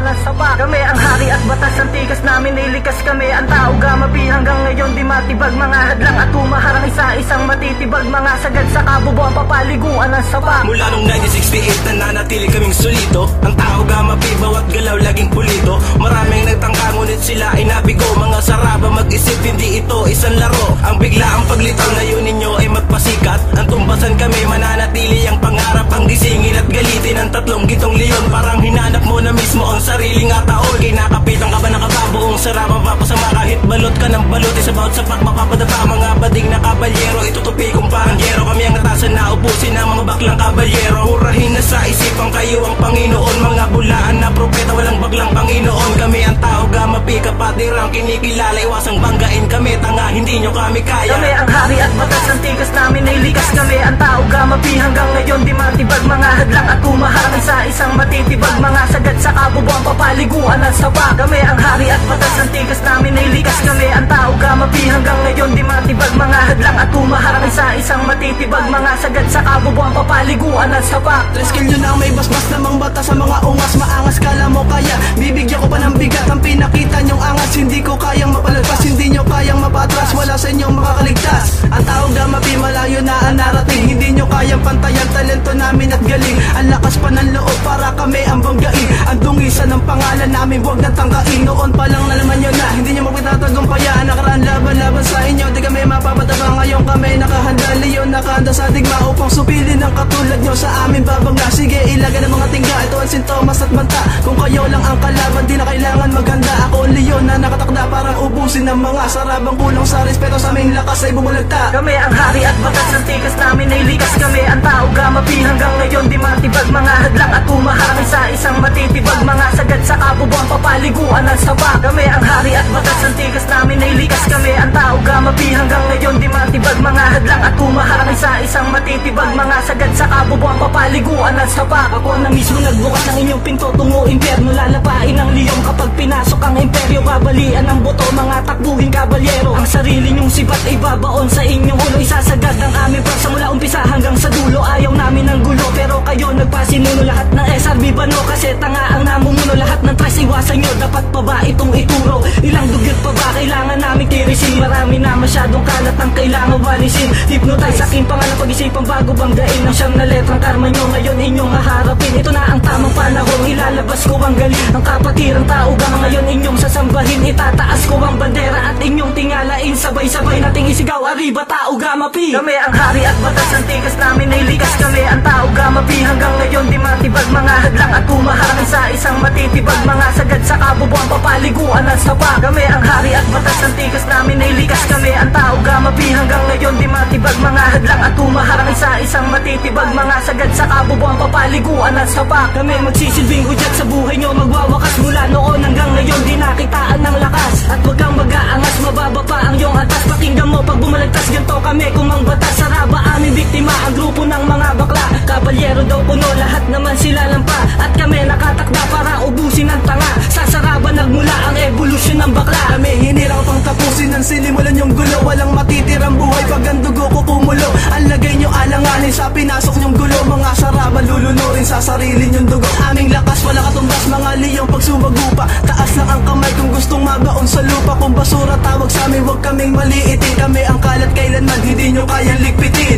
paliguan ng sapa. Kami ang hari at batas, ang tikas namin nilikas kami. Ang tao gamapi hanggang ngayon di matibag. Mga hadlang at humaharang isa-isang matitibag. Mga sagad sa kabubuan papaliguan ng sapa. Mula nung 1968 nananatili kaming solido. Ang tao gamapi bawat galaw laging pulito. Maraming nagtangka ngunit sila ay nabigo. Mga saraba mag-isip hindi ito isang laro. Ang bigla ang paglitaw na yun ninyo ay magpasikat. Ang tumbasan kami mananatili ang pangarap. Ang gisingin at galitin ang tatlong gitong leon. Parang hinanap mo na mismo ang sariling ataol. Kinakapitan ka ba ng kababuong sarap ang papasama. Kahit balot ka ng balot sa bawat sapak mapapadapa. Mga bading na kabalyero itutupi kung parang yero. Kami ang atasan na ubusin ng mga baklang kabalyero. Murahin na sa isipan kayo ang Panginoon. Mga bulaan na propeta walang baglang Panginoon. Kami ang tao gamapi kapatirang kinikilala. Iwasang banggain kami tanga hindi nyo kami kaya. Kami ang hari at batas, ang tikas namin ay likas kami. Ang tao gamapi hanggang ngayon di matibag. Mga hadlang at humaharang isa-isang matitibag. Mga sagad sa kabubuan papaliguan ng sapa. Kami ang hari at batas, ang tikas namin ay likas kami. Ang tao gamapi hanggang ngayon di matibag. Mga hadlang at humaharang isa-isang matitibag. Mga sagad sa kabubuan papaliguan ng sapa. Triskill nyo na may basbas namang bata sa mga ungas. Maangas kala mo kaya, bibigyan ko pa ng bigat. Ang pinakita nyong angas, hindi ko kayang mapalagpas. Hindi nyo kayang mapatras, wala sa inyong makakaligtas. Ang tao gamapi malayo na ang narating. Hindi nyo kayang pantayan talento namin at galing. Ang lakas pa ng loob para kami ang banggain. Ang dungisan ng pangalan namin huwag na tangkain. Noon pa lang nalaman nyo na hindi nyo magpitatagumpayan. Nakaraan laban-laban sa inyo, di kami mapapadaba. Ngayon kami nakahanda, leon nakahanda sa digma upang supilin ang katulad nyo sa amin babangga. Sige ilagan ng mga tingga, ito ang sintomas at banta. Kung kayo lang ang kalaban di na kailangan maghanda. Ako ang leon na nakatakda parang ubusin ng mga sarabang kulang sa respeto sa aming lakas ay bumulagta. Kami ang hari at batas, ang tikas namin ay likas kami. Ang tao gamapi hanggang ngayon di matibag. Mga hadlang at humaharang isa-isang matitibag. Mga sagad sa kabubuan papaliguan ng sapa. Kami ang hari at batas, ang tikas namin ay likas kami. Ang tao gamapi hanggang ngayon di matibag. Mga hadlang at humaharang isa-isang matitibag. Mga sagad sa kabubuan papaliguan ng sapa. Ako na mismo nagbukas ng inyong pinto tungo impyerno. Lalapain ang liyong kapag pinasok ang imperyo. Babalian ang buto mga takbuhin kabalyero. Ang sarili nyong sibat ay babaon sa inyong ulo. Isasagad ang aming prasa mula umpisa hanggang sa dulo. Ayaw namin ng gulo pero kayo nagpasinuno. Lahat ng SRB bano kasi tanga ang namumuno. Lahat ng tres iwasan nyo, dapat pa ba itong ituro? Ilang dugyot pa ba kailangan namin tirisin? Marami na masyadong kalat ang kailangan walisin. Hypnotize sa aking pangalan pag-isipan bago banggain. Ang siyam na letrang karma nyo ngayon inyong haharapin. Ito na ang tamang panahon, ilalabas ko ang galing. Ang kapatirang tao ga ngayon inyong sasambahin. Itataas ko ang bandera at inyong tingalain. Sabay-sabay nating isigaw, arriba tao gamapi. Kami ang hari at batas, ang tikas namin ay likas kami. Ang tao gamapi hanggang ngayon di matibag. Mga hadlang at humaharang isa-isang matitibag. Mga sagad sa kabubuan papaliguan ng sapa. Kami ang hari at batas, ang tikas namin ay likas kami. Ang tao gamapi hanggang ngayon di matibag. Mga hadlang at humaharang isa-isang matitibag. Mga sagad sa kabubuan papaliguan ng sapa. Kami magsisilbing hudyat sa buhay nyo, magwawakas mula noon hanggang ngayon di nakitaan ng lakas. At wag kang mag-aangas, mababa pa ang iyong atas. Pakinggan mo pag bumalagtas, ganito kami kumang batas. Saraba aming biktima, ang grupo ng mga bakla. Kabalyero daw puno, lahat naman sila lampa. At kami nakatakda para ubusin ang tanga. Sa saraba nagmula ang evolusyon ng bakla. Kami hinirang pang tapusin ang sinimulan yung gulo. Walang matitirang buhay pag ang dugo ko kumulo. Ang lagay nyo alanganin sa pinasok nyong gulo. Mga saraba lulunurin sa sarili nyong dugo. Aming lakas wala katumbas, mga liyong pag sumagupa. Taas lang ang kamay kung gustong mabaon sa lupa. Kung basura tawag sa amin, huwag kaming maliitin. Kami ang kalat kailanman, hindi nyo kayang ligpitin.